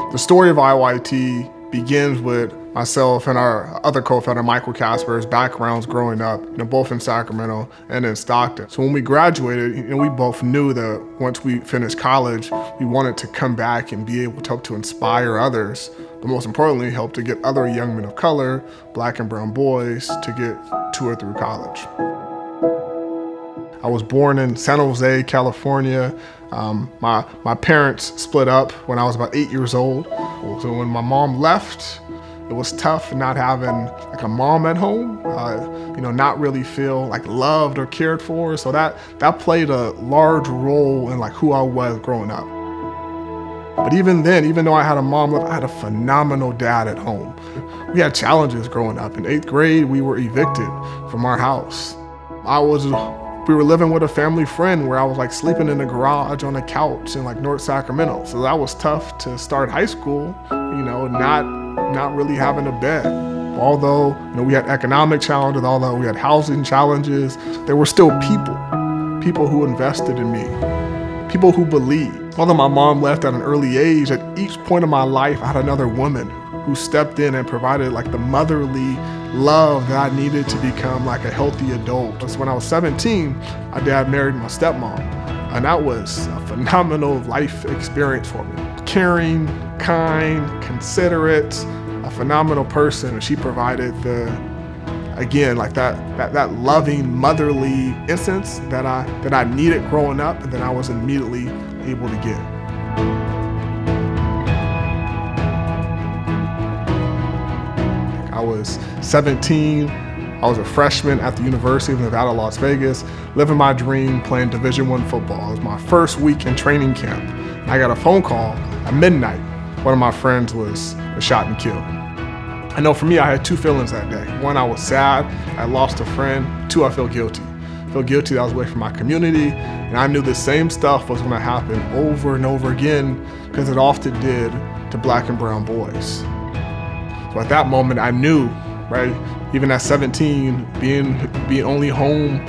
The story of IYT begins with myself and our other co-founder, Michael Casper's backgrounds growing up, both in Sacramento and in Stockton. So when we graduated, we both knew that once we finished college, we wanted to come back and be able to help to inspire others, but most importantly, help to get other young men of color, Black and brown boys, to get to or through college. I was born in San Jose, California. My parents split up when I was about 8 years old. So when my mom left, it was tough not having like a mom at home, not really feel like loved or cared for. So that played a large role in like who I was growing up. But even then, even though I had a mom, I had a phenomenal dad at home. We had challenges growing up. In 8th grade, we were evicted from our house. We were living with a family friend where I was like sleeping in the garage on a couch in like North Sacramento. So that was tough to start high school, not really having a bed. Although we had economic challenges, although we had housing challenges, there were still people who invested in me, people who believed. Although my mom left at an early age, at each point of my life, I had another woman who stepped in and provided like the motherly love that I needed to become like a healthy adult. So when I was 17, my dad married my stepmom, and that was a phenomenal life experience for me. Caring, kind, considerate, a phenomenal person, and she provided that loving motherly essence that I needed growing up and that I was immediately able to get. I was 17, I was a freshman at the University of Nevada, Las Vegas, living my dream, playing Division I football. It was my first week in training camp. I got a phone call at midnight. One of my friends was shot and killed. I know for me, I had two feelings that day. One, I was sad, I lost a friend. Two, I felt guilty. I felt guilty that I was away from my community, and I knew the same stuff was gonna happen over and over again, because it often did to Black and brown boys. So at that moment, I knew, right, even at 17, being only home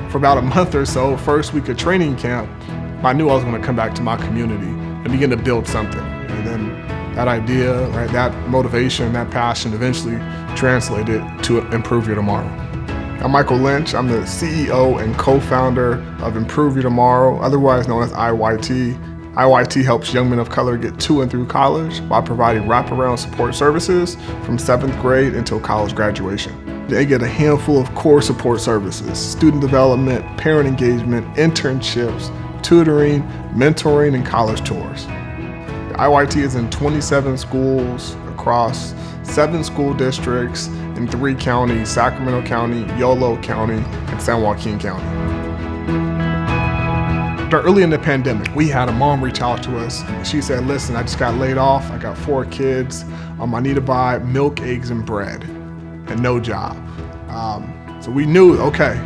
for about a month or so, first week of training camp, I knew I was gonna come back to my community and begin to build something. And then that idea, right, that motivation, that passion eventually translated to Improve Your Tomorrow. I'm Michael Lynch. I'm the CEO and co-founder of Improve Your Tomorrow, otherwise known as IYT. IYT helps young men of color get to and through college by providing wraparound support services from 7th grade until college graduation. They get a handful of core support services: student development, parent engagement, internships, tutoring, mentoring, and college tours. IYT is in 27 schools across 7 school districts in 3 counties: Sacramento County, Yolo County, and San Joaquin County. Early in the pandemic, we had a mom reach out to us. She said, listen, I just got laid off. I got 4 kids. I need to buy milk, eggs, and bread, and no job. So we knew, okay,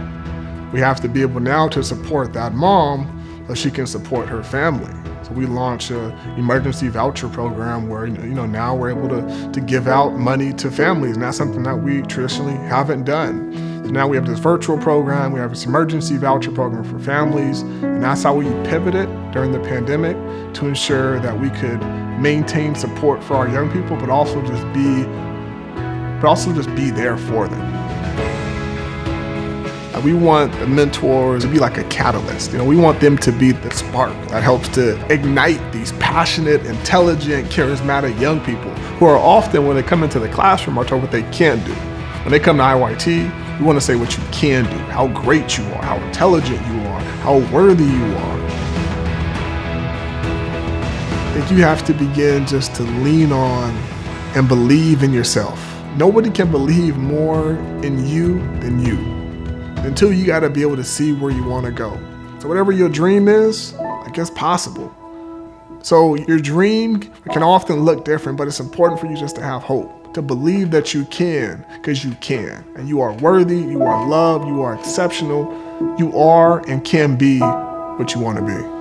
we have to be able now to support that mom so she can support her family. So we launched an emergency voucher program where now we're able to give out money to families, and that's something that we traditionally haven't done. So now we have this virtual program, we have this emergency voucher program for families, and that's how we pivoted during the pandemic to ensure that we could maintain support for our young people, but also just be there for them. We want the mentors to be like a catalyst. We want them to be the spark that helps to ignite these passionate, intelligent, charismatic young people who are often, when they come into the classroom, are told what they can't do. When they come to IYT, we want to say what you can do, how great you are, how intelligent you are, how worthy you are. I think you have to begin just to lean on and believe in yourself. Nobody can believe more in you than you. Until you got to be able to see where you want to go. So whatever your dream is, it's possible. So your dream can often look different, but it's important for you just to have hope, to believe that you can, because you can. And you are worthy, you are loved, you are exceptional, you are and can be what you want to be.